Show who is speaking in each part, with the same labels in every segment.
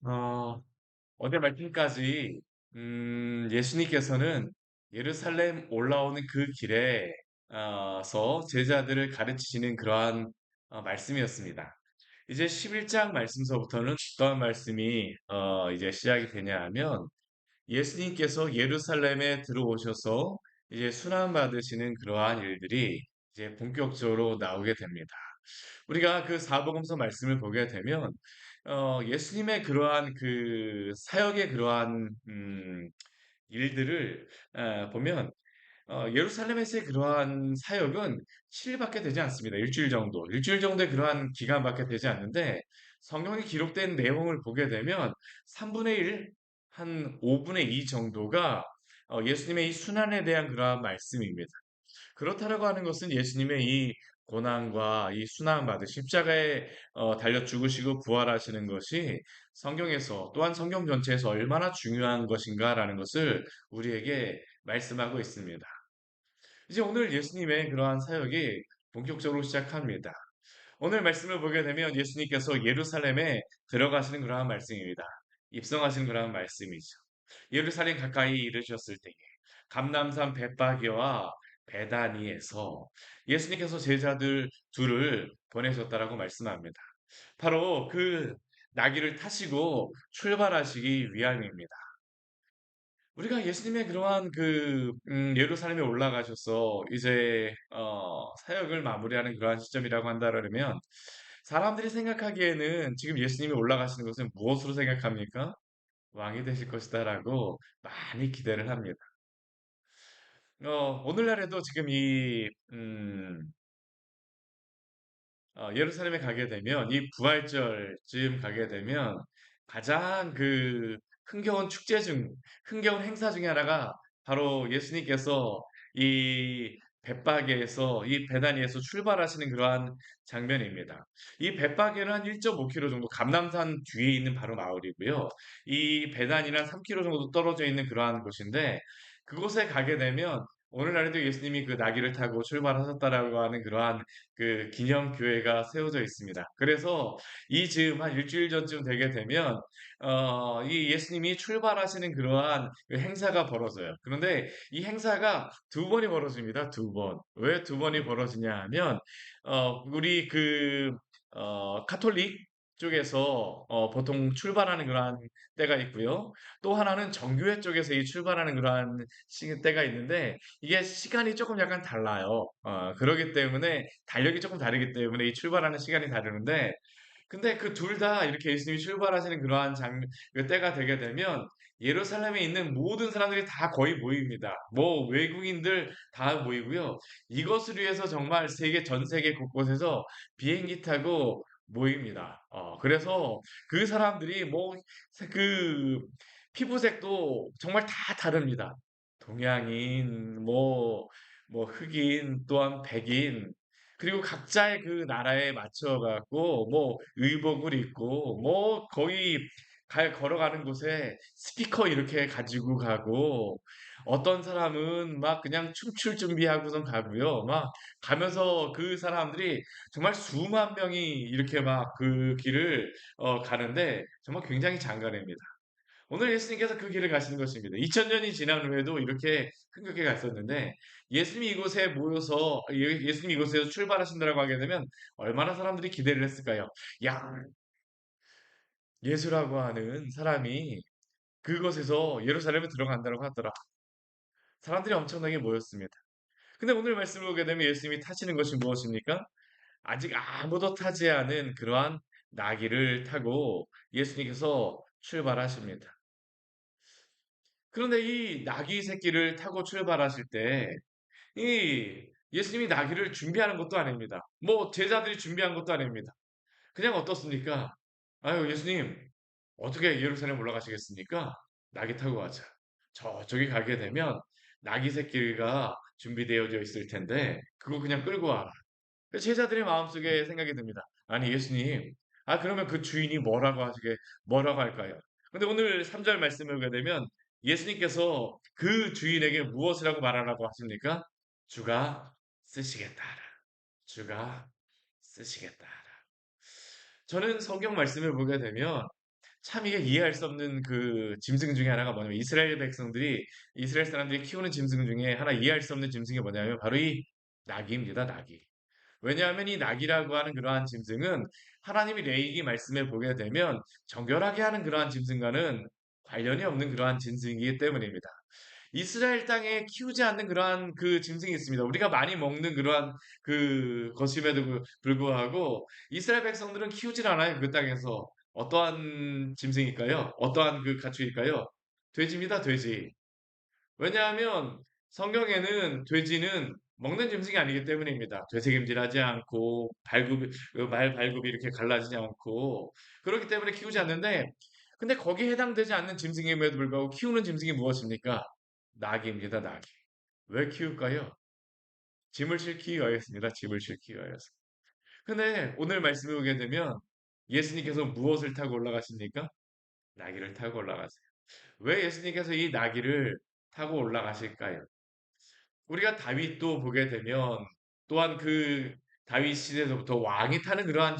Speaker 1: 어, 어제 말씀까지, 예수님께서는 예루살렘 올라오는 그 길에서 제자들을 가르치시는 그러한 말씀이었습니다. 이제 11장 말씀서부터는 어떠한 말씀이 이제 시작이 되냐 하면 예수님께서 예루살렘에 들어오셔서 이제 순환 받으시는 그러한 일들이 이제 본격적으로 나오게 됩니다. 우리가 그 사복음서 말씀을 보게 되면 예수님의 그러한 그 사역의 그러한 일들을 보면 예루살렘에서의 그러한 사역은 7일밖에 되지 않습니다. 일주일 정도의 그러한 기간밖에 되지 않는데 성경에 기록된 내용을 보게 되면 3분의 1, 한 5분의 2 정도가 예수님의 이 순환에 대한 그러한 말씀입니다. 그렇다라고 하는 것은 예수님의 이 고난과 이 순환 받으 십자가에 달려 죽으시고 부활하시는 것이 성경에서 또한 성경 전체에서 얼마나 중요한 것인가라는 것을 우리에게 말씀하고 있습니다. 이제 오늘 예수님의 그러한 사역이 본격적으로 시작합니다. 오늘 말씀을 보게 되면 예수님께서 예루살렘에 들어가시는 그러한 말씀입니다. 입성하시는 그러한 말씀이죠. 예루살렘 가까이 이르셨을 때에 감람산 bet바게와 베다니에서 예수님께서 제자들 둘을 보내셨다라고 말씀합니다. 바로 그 나귀를 타시고 출발하시기 위함입니다. 우리가 예수님의 그러한 예루살렘에 올라가셔서 이제 사역을 마무리하는 그러한 시점이라고 한다면 사람들이 생각하기에는 지금 예수님이 올라가시는 것은 무엇으로 생각합니까? 왕이 되실 것이다라고 많이 기대를 합니다. 오늘날에도 지금 예루살렘에 가게 되면 이 부활절쯤 가게 되면 가장 흥겨운 흥겨운 행사 중에 하나가 바로 예수님께서 이 bet바게에서 이 베다니에서 출발하시는 그러한 장면입니다. 이 bet바게는 한 1.5km 정도 감람산 뒤에 있는 바로 마을이고요. 이 베다니는 3km 정도 떨어져 있는 그러한 곳인데 그곳에 가게 되면 오늘날에도 예수님이 그 나귀를 타고 출발하셨다라고 하는 그러한 그 기념 교회가 세워져 있습니다. 그래서 이 즈음 한 일주일 전쯤 되게 되면 이 예수님이 출발하시는 그러한 그 행사가 벌어져요. 그런데 이 행사가 두 번이 벌어집니다. 두 번. 왜 두 번이 벌어지냐 하면 우리 카톨릭 쪽에서 보통 출발하는 그러한 때가 있고요. 또 하나는 정교회 쪽에서 이 출발하는 그러한 때가 있는데 이게 시간이 조금 약간 달라요. 그러기 때문에 달력이 조금 다르기 때문에 이 출발하는 시간이 다르는데 근데 그 둘 다 이렇게 예수님이 출발하시는 그러한 그 때가 되게 되면 예루살렘에 있는 모든 사람들이 다 거의 모입니다. 뭐 외국인들 다 모이고요. 이것을 위해서 정말 전 세계 곳곳에서 비행기 타고 모입니다. 그래서 그 사람들이 그 피부색도 정말 다 다릅니다. 동양인, 뭐 흑인, 또한 백인, 그리고 각자의 그 나라에 맞춰갖고, 뭐, 의복을 입고, 뭐, 거의 걸어가는 곳에 스피커 이렇게 가지고 가고, 어떤 사람은 막 그냥 춤출 준비하고선 가고요. 막 가면서 그 사람들이 정말 수만 명이 이렇게 막 그 길을 가는데 정말 굉장히 장관입니다. 오늘 예수님께서 그 길을 가시는 것입니다. 2000년이 지난 후에도 이렇게 흥겹게 갔었는데 예수님이 이곳에 모여서 예수님이 이곳에서 출발하신다라고 하게 되면 얼마나 사람들이 기대를 했을까요? 야, 예수라고 하는 사람이 그곳에서 예루살렘에 들어간다고 하더라. 사람들이 엄청나게 모였습니다. 근데 오늘 말씀을 보게 되면 예수님이 타시는 것이 무엇입니까? 아직 아무도 타지 않은 그러한 나귀를 타고 예수님께서 출발하십니다. 그런데 이 나귀 새끼를 타고 출발하실 때, 예수님이 나귀를 준비하는 것도 아닙니다. 뭐, 제자들이 준비한 것도 아닙니다. 그냥 어떻습니까? 아유, 예수님, 어떻게 예루살렘 올라가시겠습니까? 나귀 타고 가자. 저쪽에 가게 되면 나귀 새끼가 준비되어져 있을 텐데, 그거 그냥 끌고 와라. 제자들의 마음속에 생각이 듭니다. 아니, 예수님, 그러면 그 주인이 뭐라고 할까요? 근데 오늘 3절 말씀을 보게 되면 예수님께서 그 주인에게 무엇이라고 말하라고 하십니까? 주가 쓰시겠다 하라. 주가 쓰시겠다 하라. 저는 성경 말씀을 보게 되면 참 이게 이해할 수 없는 그 짐승 중에 하나가 뭐냐면 이스라엘 사람들이 키우는 짐승 중에 하나 이해할 수 없는 짐승이 뭐냐면 바로 이 낙이입니다. 낙이. 왜냐하면 이 낙이라고 하는 그러한 짐승은 하나님이 레위기 말씀에 보게 되면 정결하게 하는 그러한 짐승과는 관련이 없는 그러한 짐승이기 때문입니다. 이스라엘 땅에 키우지 않는 그러한 그 짐승이 있습니다. 우리가 많이 먹는 그러한 그 것임에도 불구하고 이스라엘 백성들은 키우질 않아요. 그 땅에서. 어떠한 짐승일까요? 어떠한 그 가축일까요? 돼지입니다, 돼지. 왜냐하면 성경에는 돼지는 먹는 짐승이 아니기 때문입니다. 되새김질하지 않고 말 발굽이 이렇게 갈라지지 않고 그렇기 때문에 키우지 않는데 근데 거기에 해당되지 않는 짐승임에도 불구하고 키우는 짐승이 무엇입니까? 낙입니다, 낙이. 왜 키울까요? 짐을 실기 위하였습니다. 짐을 실기 위하여서. 근데 오늘 말씀에 오게 되면 예수님께서 무엇을 타고 올라가십니까? 나귀를 타고 올라가세요. 왜 예수님께서 이 나귀를 타고 올라가실까요? 우리가 다윗도 보게 되면 또한 그 다윗 시대에서부터 왕이 타는 그러한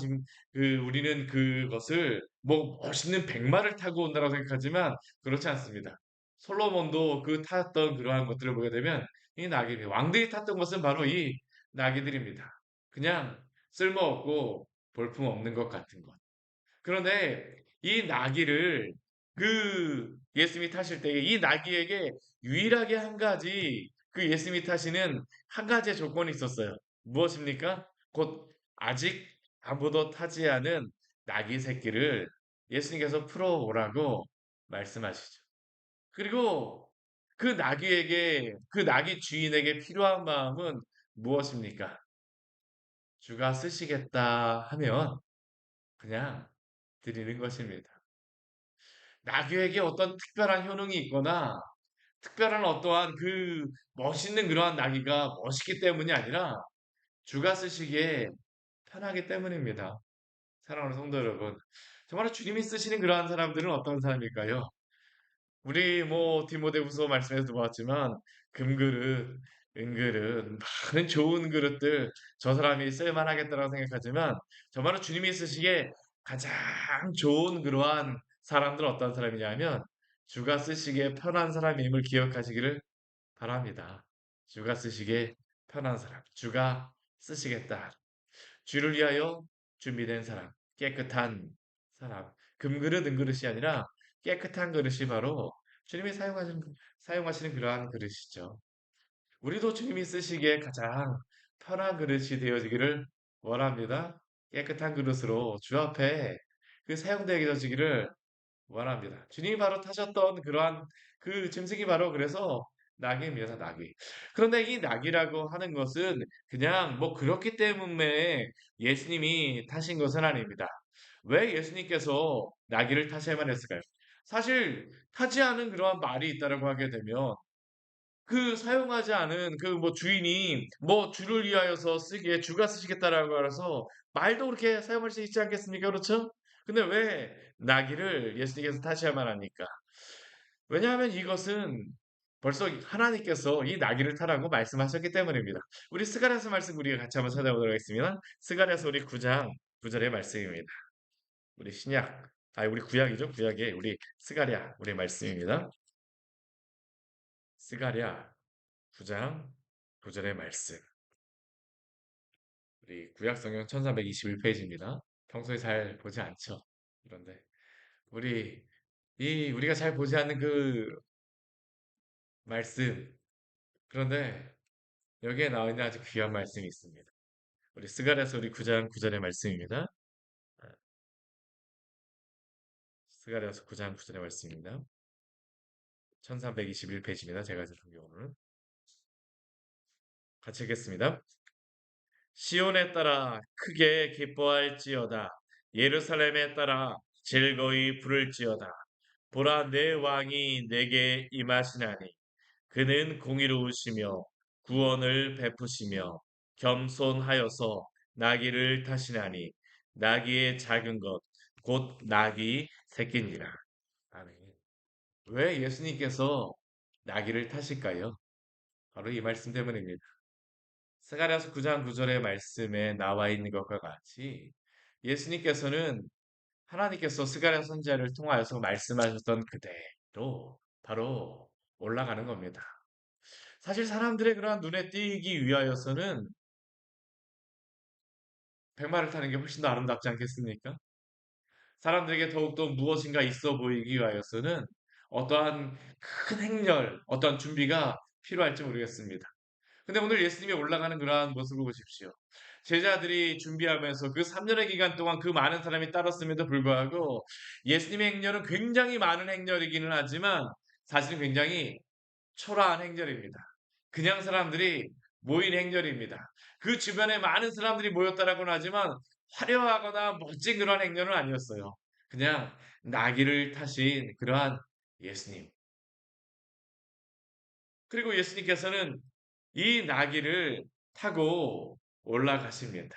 Speaker 1: 우리는 그것을 뭐 멋있는 백마를 타고 온다고 생각하지만 그렇지 않습니다. 솔로몬도 그 탔던 그러한 것들을 보게 되면 이 나귀 왕들이 탔던 것은 바로 이 나귀들입니다. 그냥 쓸모없고 볼품없는 것 같은 것. 그런데 이 나귀를 그 예수님이 타실 때에 이 나귀에게 유일하게 한 가지 그 예수님이 타시는 한 가지의 조건이 있었어요. 무엇입니까? 곧 아직 아무도 타지 않은 나귀 새끼를 예수님께서 풀어오라고 말씀하시죠. 그리고 그 나귀 주인에게 필요한 마음은 무엇입니까? 주가 쓰시겠다 하면 그냥 드리는 것입니다. 나귀에게 어떤 특별한 효능이 있거나 특별한 어떠한 그 멋있는 그러한 나귀가 멋있기 때문이 아니라 주가 쓰시기에 편하기 때문입니다. 사랑하는 성도 여러분. 정말 주님이 쓰시는 그러한 사람들은 어떤 사람일까요? 우리 뭐 디모데후서 말씀에서도 보았지만 금그릇, 은그릇, 많은 좋은 그릇들 저 사람이 쓸만하겠다라고 생각하지만 정말로 주님이 쓰시기에 가장 좋은 그러한 사람들은 어떤 사람이냐면 주가 쓰시기에 편한 사람임을 기억하시기를 바랍니다. 주가 쓰시기에 편한 사람, 주가 쓰시겠다. 주를 위하여 준비된 사람, 깨끗한 사람. 금그릇, 은그릇이 아니라 깨끗한 그릇이 바로 주님이 사용하시는 그러한 그릇이죠. 우리도 주님이 쓰시기에 가장 편한 그릇이 되어지기를 원합니다. 깨끗한 그릇으로 주 앞에 그 사용되어지기를 원합니다. 주님이 바로 타셨던 그러한 그 짐승이 바로 그래서 낙입니다, 낙이. 그런데 이 낙이라고 하는 것은 그냥 뭐 그렇기 때문에 예수님이 타신 것은 아닙니다. 왜 예수님께서 나귀를 타셔야만 했을까요? 사실 타지 않은 그러한 말이 있다라고 하게 되면 그 사용하지 않은 그 뭐 주인이 뭐 주를 위하여서 쓰기에 주가 쓰시겠다라고 해서 말도 그렇게 사용할 수 있지 않겠습니까? 그렇죠? 근데 왜 나귀를 예수님께서 타셔야만 합니까? 왜냐하면 이것은 벌써 하나님께서 이 나귀를 타라고 말씀하셨기 때문입니다. 우리 스가랴서 말씀 우리가 같이 한번 찾아보도록 하겠습니다. 스가랴서 우리 9장 9절의 말씀입니다. 우리 우리 구약이죠. 구약에 우리 스가랴 우리 말씀입니다. 스가랴 9장 9절의 말씀. 우리 구약성경 1321페이지입니다. 평소에 잘 보지 않죠. 그런데 우리가 잘 보지 않는 그 말씀. 그런데 여기에 나와 있는 아주 귀한 말씀이 있습니다. 우리 스가랴서 우리 9장 9절의 말씀입니다. 아, 스가랴서 9장 9절의 말씀입니다. 1321페이지입니다. 제가 읽은 경우는 같이 읽겠습니다. 시온에 따라 크게 기뻐할지어다. 예루살렘에 따라 즐거이 부를지어다. 보라 내 왕이 내게 임하시나니 그는 공의로우시며 구원을 베푸시며 겸손하여서 나귀를 타시나니 나귀의 작은 것 곧 나귀 새끼니라. 아멘. 왜 예수님께서 나귀를 타실까요? 바로 이 말씀 때문입니다. 스가랴서 9장 9절의 말씀에 나와 있는 것과 같이 예수님께서는 하나님께서 스가랴 선지자를 통하여서 말씀하셨던 그대로 바로 올라가는 겁니다. 사실 사람들의 그러한 눈에 띄기 위하여서는 백마를 타는 게 훨씬 더 아름답지 않겠습니까? 사람들에게 더욱더 무엇인가 있어 보이기 위하여서는 어떠한 큰 행렬, 어떠한 준비가 필요할지 모르겠습니다. 근데 오늘 예수님이 올라가는 그러한 모습을 보십시오. 제자들이 준비하면서 그 3년의 기간 동안 그 많은 사람이 따랐음에도 불구하고 예수님의 행렬은 굉장히 많은 행렬이기는 하지만 사실은 굉장히 초라한 행렬입니다. 그냥 사람들이 모인 행렬입니다. 그 주변에 많은 사람들이 모였다라고는 하지만 화려하거나 멋진 그런 행렬은 아니었어요. 그냥 나귀를 타신 그러한 예수님. 그리고 예수님께서는 이 나귀를 타고 올라가십니다.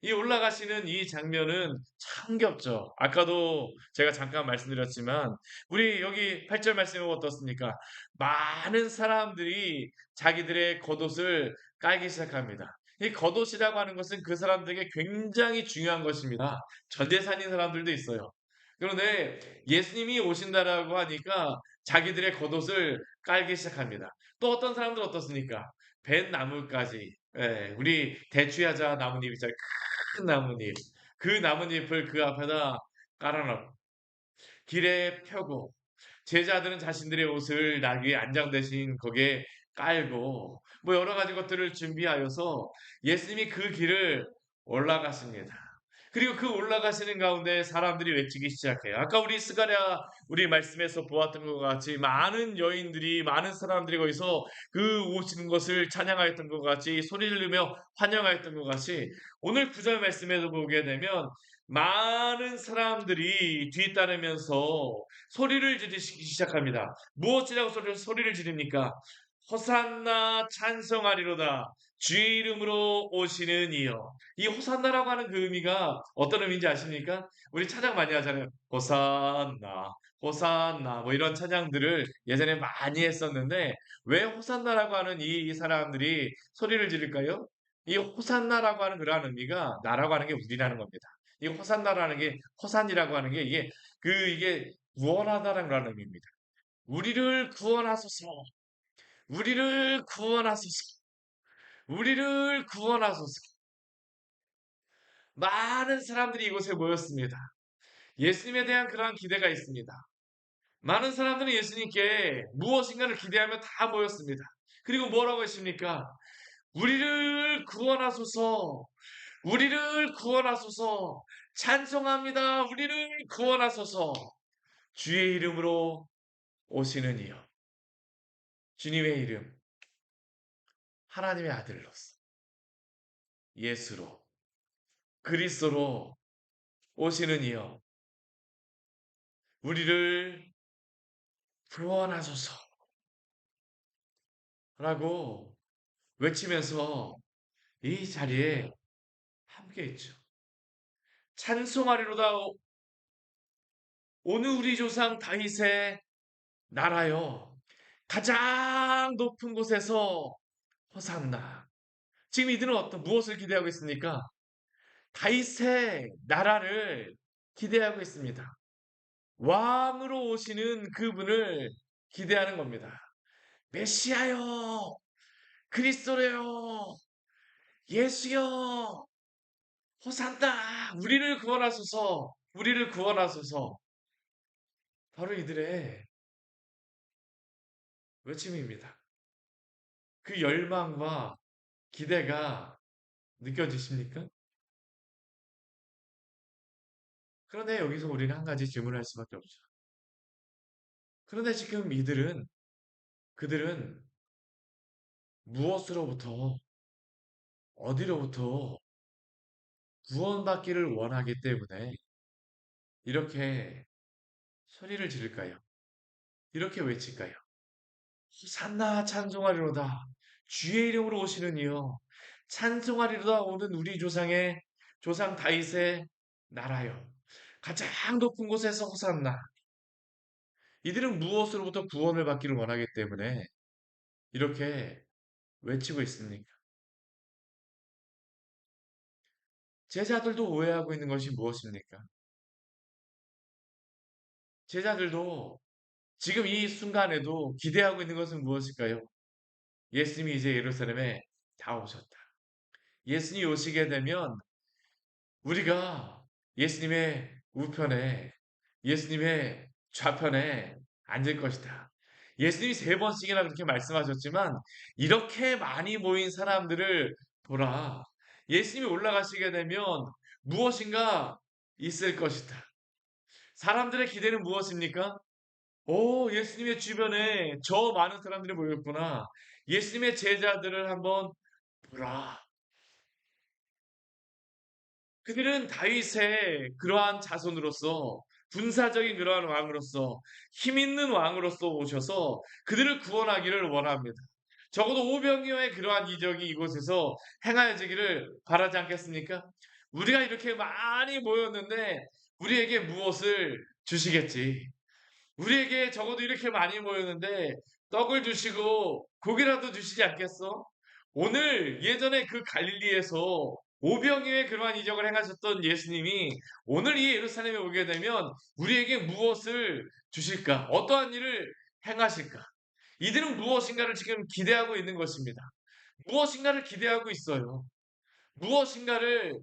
Speaker 1: 이 올라가시는 이 장면은 참 겹죠. 아까도 제가 잠깐 말씀드렸지만 우리 여기 8절 말씀이 어떻습니까? 많은 사람들이 자기들의 겉옷을 깔기 시작합니다. 이 겉옷이라고 하는 것은 그 사람들에게 굉장히 중요한 것입니다. 전 재산인 사람들도 있어요. 그런데 예수님이 오신다라고 하니까 자기들의 겉옷을 깔기 시작합니다. 또 어떤 사람들 어떻습니까? 벤 나무까지 예, 우리 대추야자 나뭇잎 있잖아요. 큰 나뭇잎. 그 나뭇잎을 그 앞에다 깔아놓고 길에 펴고 제자들은 자신들의 옷을 나귀에 안장 대신 거기에 깔고 뭐 여러 가지 것들을 준비하여서 예수님이 그 길을 올라갔습니다. 그리고 그 올라가시는 가운데 사람들이 외치기 시작해요. 아까 우리 스가랴 우리 말씀에서 보았던 것 같이 많은 여인들이 많은 사람들이 거기서 그 오시는 것을 찬양하였던 것 같이 소리 지르며 환영하였던 것 같이 오늘 구절 말씀에서 보게 되면 많은 사람들이 뒤따르면서 소리를 지르기 시작합니다. 무엇이라고 소리를 지릅니까? 호산나 찬송하리로다. 주의 이름으로 오시는 이여. 이 호산나라고 하는 그 의미가 어떤 의미인지 아십니까? 우리 찬양 많이 하잖아요. 호산나, 호산나 뭐 이런 찬양들을 예전에 많이 했었는데 왜 호산나라고 하는 이 사람들이 소리를 지를까요? 이 호산나라고 하는 그러한 의미가 나라고 하는 게 우리라는 겁니다. 이 호산나라는 게 호산이라고 하는 게 이게 구원하다라는 그런 의미입니다. 우리를 구원하소서. 우리를 구원하소서. 우리를 구원하소서. 많은 사람들이 이곳에 모였습니다. 예수님에 대한 그러한 기대가 있습니다. 많은 사람들은 예수님께 무엇인가를 기대하며 다 모였습니다. 그리고 뭐라고 했습니까? 우리를 구원하소서. 우리를 구원하소서. 찬송합니다. 우리를 구원하소서. 주의 이름으로 오시는 이여. 주님의 이름. 하나님의 아들로서. 예수로. 그리스도로 오시는 이여. 우리를 구원하소서. 라고 외치면서 이 자리에 함께 있죠. 찬송하리로다 오늘 우리 조상 다윗의 나라여 가장 높은 곳에서 호산나. 지금 이들은 무엇을 기대하고 있습니까? 다윗의 나라를 기대하고 있습니다. 왕으로 오시는 그분을 기대하는 겁니다. 메시아여, 그리스도여, 예수여, 호산나, 우리를 구원하소서, 우리를 구원하소서. 바로 이들의 외침입니다. 그 열망과 기대가 느껴지십니까? 그런데 여기서 우리는 한 가지 질문을 할 수밖에 없죠. 그런데 지금 그들은 무엇으로부터, 어디로부터 구원받기를 원하기 때문에 이렇게 소리를 지를까요? 이렇게 외칠까요? 호산나 찬송하리로다. 주의 이름으로 오시는 이여. 찬송하리로다 오는 우리 조상의 조상 다윗의 나라여. 가장 높은 곳에서 호산나. 이들은 무엇으로부터 구원을 받기를 원하기 때문에 이렇게 외치고 있습니까? 제자들도 오해하고 있는 것이 무엇입니까? 제자들도 지금 이 순간에도 기대하고 있는 것은 무엇일까요? 예수님이 이제 예루살렘에 다 오셨다. 예수님이 오시게 되면 우리가 예수님의 우편에, 예수님의 좌편에 앉을 것이다. 예수님이 세 번씩이나 그렇게 말씀하셨지만 이렇게 많이 모인 사람들을 보라. 예수님이 올라가시게 되면 무엇인가 있을 것이다. 사람들의 기대는 무엇입니까? 오, 예수님의 주변에 저 많은 사람들이 모였구나. 예수님의 제자들을 한번 보라. 그들은 다윗의 그러한 자손으로서 군사적인 그러한 왕으로서 힘 있는 왕으로서 오셔서 그들을 구원하기를 원합니다. 적어도 오병이어의 그러한 이적이 이곳에서 행하여지기를 바라지 않겠습니까? 우리가 이렇게 많이 모였는데 우리에게 무엇을 주시겠지? 우리에게 적어도 이렇게 많이 모였는데 떡을 주시고 고기라도 주시지 않겠어? 오늘 예전에 그 갈릴리에서 오병이어의 그러한 이적을 행하셨던 예수님이 오늘 이 예루살렘에 오게 되면 우리에게 무엇을 주실까? 어떠한 일을 행하실까? 이들은 무엇인가를 지금 기대하고 있는 것입니다. 무엇인가를 기대하고 있어요. 무엇인가를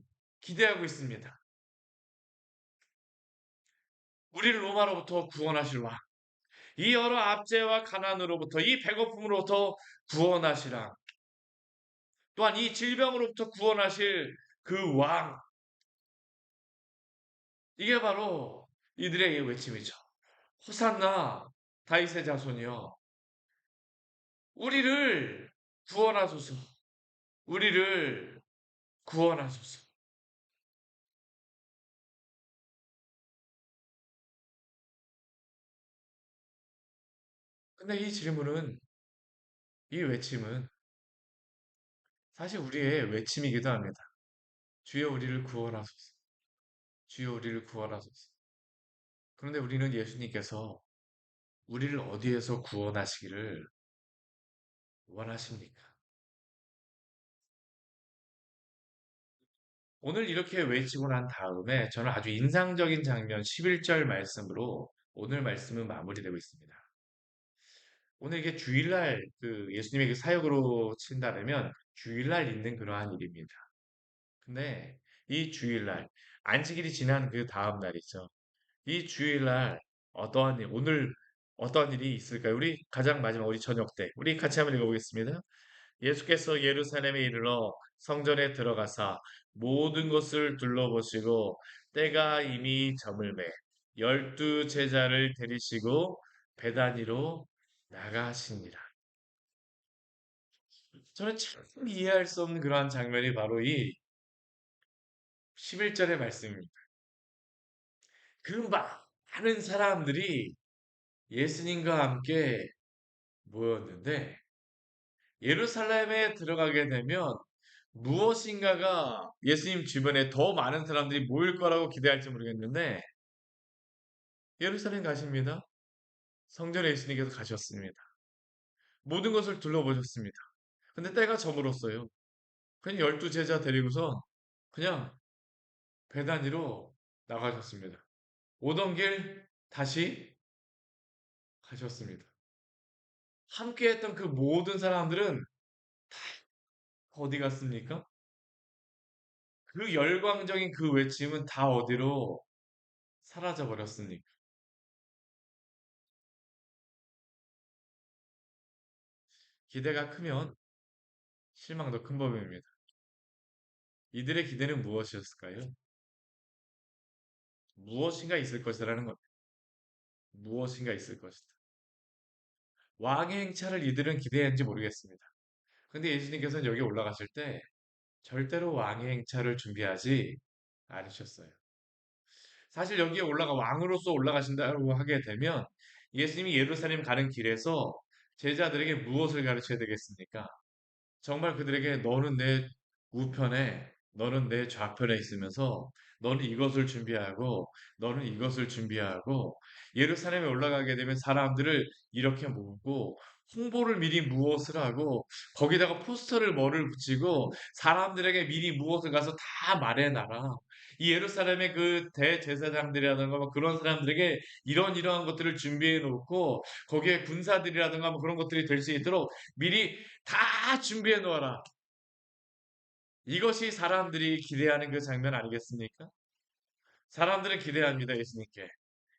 Speaker 1: 기대하고 있습니다. 우리를 로마로부터 구원하실 왕. 이 여러 압제와 가난으로부터 이 배고픔으로부터 구원하시라. 또한 이 질병으로부터 구원하실 그 왕. 이게 바로 이들의 외침이죠. 호산나 다윗의 자손이여. 우리를 구원하소서. 우리를 구원하소서. 근데 이 질문은 이 외침은 사실 우리의 외침이기도 합니다. 주여 우리를 구원하소서. 주여 우리를 구원하소서. 그런데 우리는 예수님께서 우리를 어디에서 구원하시기를 원하십니까? 오늘 이렇게 외치고 난 다음에 저는 아주 인상적인 장면 11절 말씀으로 오늘 말씀은 마무리되고 있습니다. 오늘 이게 주일날 그 예수님의 그 사역으로 친다면 주일날 있는 그러한 일입니다. 근데 이 주일날 안식일이 지난 그 다음 날이죠. 이 주일날 어떠한 일, 오늘 어떠한 일이 있을까요? 우리 가장 마지막 우리 저녁 때 우리 같이 한번 읽어보겠습니다. 예수께서 예루살렘에 이르러 성전에 들어가사 모든 것을 둘러보시고 때가 이미 저물매 열두 제자를 데리시고 베다니로 나가시니라. 저는 참 이해할 수 없는 그러한 장면이 바로 이 11절의 말씀입니다. 그 많은 사람들이 예수님과 함께 모였는데 예루살렘에 들어가게 되면 무엇인가가 예수님 주변에 더 많은 사람들이 모일 거라고 기대할지 모르겠는데 예루살렘 가십니다. 성전에 예수님께서 가셨습니다. 모든 것을 둘러보셨습니다. 근데 때가 저물었어요. 그냥 열두 제자 데리고서 그냥 배단위로 나가셨습니다. 오던 길 다시 가셨습니다. 함께했던 그 모든 사람들은 어디 갔습니까? 그 열광적인 그 외침은 다 어디로 사라져 버렸습니까? 기대가 크면 실망도 큰 법입니다. 이들의 기대는 무엇이었을까요? 무엇인가 있을 것이라는 겁니다. 무엇인가 있을 것이다. 왕의 행차를 이들은 기대했는지 모르겠습니다. 근데 예수님께서는 여기 올라가실 때 절대로 왕의 행차를 준비하지 않으셨어요. 사실 여기에 왕으로서 올라가신다고 하게 되면 예수님이 예루살렘 가는 길에서 제자들에게 무엇을 가르쳐야 되겠습니까? 정말 그들에게 너는 내 우편에, 너는 내 좌편에 있으면서 너는 이것을 준비하고, 너는 이것을 준비하고, 예루살렘에 올라가게 되면 사람들을 이렇게 모으고, 홍보를 미리 무엇을 하고, 거기다가 포스터를 뭐를 붙이고, 사람들에게 미리 무엇을 가서 다 말해놔라. 이 예루살렘의 그 대제사장들이라든가 뭐 그런 사람들에게 이러한 것들을 준비해 놓고 거기에 군사들이라든가 뭐 그런 것들이 될 수 있도록 미리 다 준비해 놓아라. 이것이 사람들이 기대하는 그 장면 아니겠습니까? 사람들은 기대합니다, 예수님께.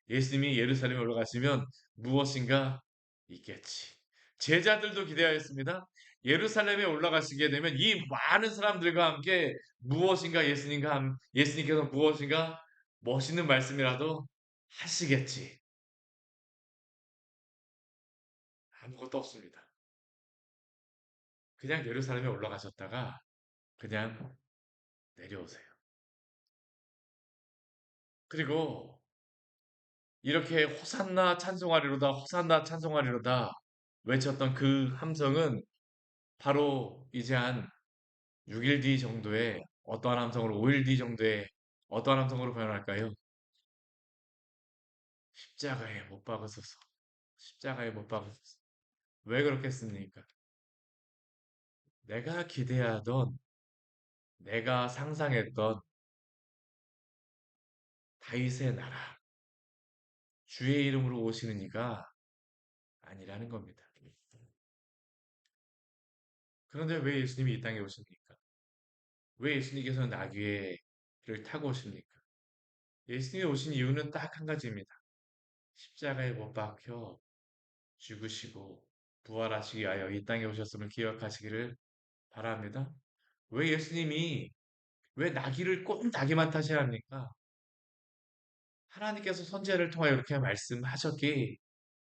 Speaker 1: 예수님이 예루살렘에 올라가시면 무엇인가 있겠지. 제자들도 기대하였습니다. 예루살렘에 올라가시게 되면 이 많은 사람들과 함께 무엇인가 예수님께서 무엇인가 멋있는 말씀이라도 하시겠지. 아무것도 없습니다. 그냥 예루살렘에 올라가셨다가 그냥 내려오세요. 그리고 이렇게 호산나 찬송하리로다, 호산나 찬송하리로다 외쳤던 그 함성은 바로 이제 한 6일 뒤 정도에 어떠한 함성으로 5일 뒤 정도에 어떠한 함성으로 변할까요? 십자가에 못 박으소서. 십자가에 못 박으소서. 왜 그렇겠습니까? 내가 기대하던, 내가 상상했던 다윗의 나라, 주의 이름으로 오시는 이가 아니라는 겁니다. 그런데 왜 예수님이 이 땅에 오십니까? 왜 예수님께서는 나귀를 타고 오십니까? 예수님이 오신 이유는 딱 한 가지입니다. 십자가에 못 박혀 죽으시고 부활하시기 위하여 이 땅에 오셨음을 기억하시기를 바랍니다. 왜 예수님이 왜 나귀를 꼭 나귀만 타셔야 합니까? 하나님께서 선지자를 통하여 이렇게 말씀하셨기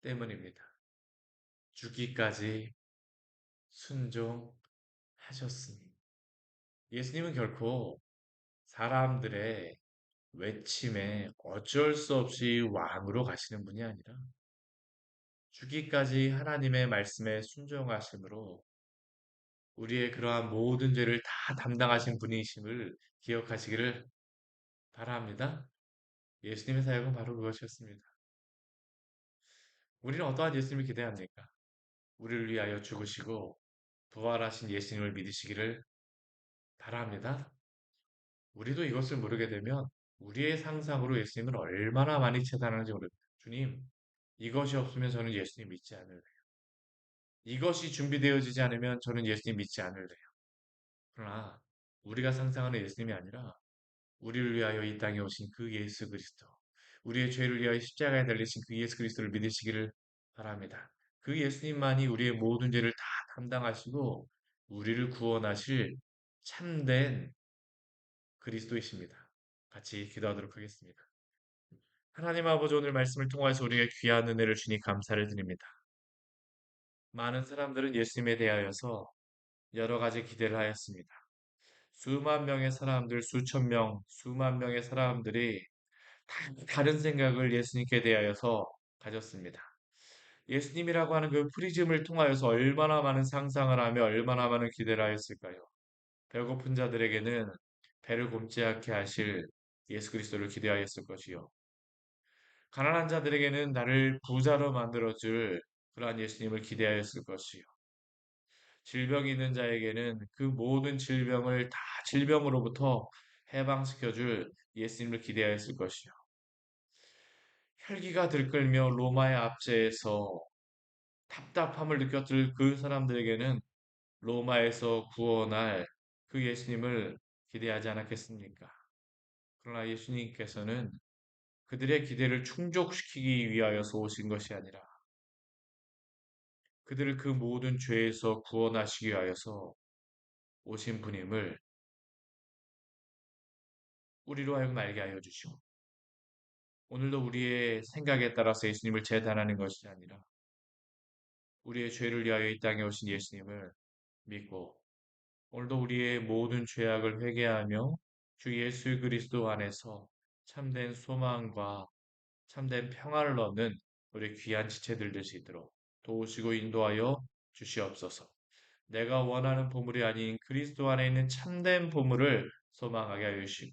Speaker 1: 때문입니다. 죽기까지 순종하셨으니. 예수님은 결코 사람들의 외침에 어쩔 수 없이 왕으로 가시는 분이 아니라 죽기까지 하나님의 말씀에 순종하심으로 우리의 그러한 모든 죄를 다 담당하신 분이심을 기억하시기를 바랍니다. 예수님의 사역은 바로 그것이었습니다. 우리는 어떠한 예수님을 기대합니까? 우리를 위하여 죽으시고 부활하신 예수님을 믿으시기를 바랍니다. 우리도 이것을 모르게 되면 우리의 상상으로 예수님을 얼마나 많이 채단하는지 모릅니다. 주님, 이것이 없으면 저는 예수님 믿지 않을래요. 이것이 준비되어지지 않으면 저는 예수님 믿지 않을래요. 그러나 우리가 상상하는 예수님이 아니라 우리를 위하여 이 땅에 오신 그 예수 그리스도, 우리의 죄를 위하여 십자가에 달리신 그 예수 그리스도를 믿으시기를 바랍니다. 그 예수님만이 우리의 모든 죄를 다 감당하시고 우리를 구원하실 참된 그리스도이십니다. 같이 기도하도록 하겠습니다. 하나님 아버지 오늘 말씀을 통해서 우리에게 귀한 은혜를 주니 감사를 드립니다. 많은 사람들은 예수님에 대하여서 여러 가지 기대를 하였습니다. 수만 명의 사람들, 수천 명, 수만 명의 사람들이 다른 생각을 예수님께 대하여서 가졌습니다. 예수님이라고 하는 그 프리즘을 통하여서 얼마나 많은 상상을 하며 얼마나 많은 기대를 하였을까요? 배고픈 자들에게는 배를 곪지 않게 하실 예수 그리스도를 기대하였을 것이요. 가난한 자들에게는 나를 부자로 만들어줄 그러한 예수님을 기대하였을 것이요. 질병이 있는 자에게는 그 모든 질병을 다 질병으로부터 해방시켜줄 예수님을 기대하였을 것이요. 혈기가 들끓며 로마의 압제에서 답답함을 느꼈을 그 사람들에게는 로마에서 구원할 그 예수님을 기대하지 않았겠습니까? 그러나 예수님께서는 그들의 기대를 충족시키기 위하여서 오신 것이 아니라 그들을 그 모든 죄에서 구원하시기 위하여서 오신 분임을 우리로 하여금 알게 하여 주시고 오늘도 우리의 생각에 따라서 예수님을 재단하는 것이 아니라 우리의 죄를 위하여 이 땅에 오신 예수님을 믿고 오늘도 우리의 모든 죄악을 회개하며 주 예수 그리스도 안에서 참된 소망과 참된 평안을 얻는 우리 귀한 지체들 될 수 있도록 도우시고 인도하여 주시옵소서. 내가 원하는 보물이 아닌 그리스도 안에 있는 참된 보물을 소망하게 하여 주시고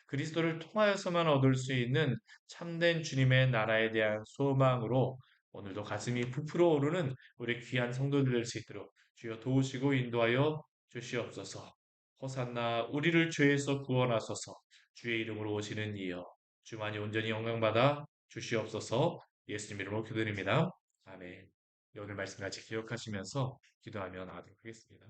Speaker 1: 그리스도를 통하여서만 얻을 수 있는 참된 주님의 나라에 대한 소망으로 오늘도 가슴이 부풀어 오르는 우리 귀한 성도들 될 수 있도록 주여 도우시고 인도하여 주시옵소서. 호산나 우리를 죄에서 구원하소서. 주의 이름으로 오시는 이여 주만이 온전히 영광받아 주시옵소서. 예수님 이름으로 기도드립니다. 아멘. 네, 오늘 말씀 같이 기억하시면서 기도하며 나가도록 하겠습니다.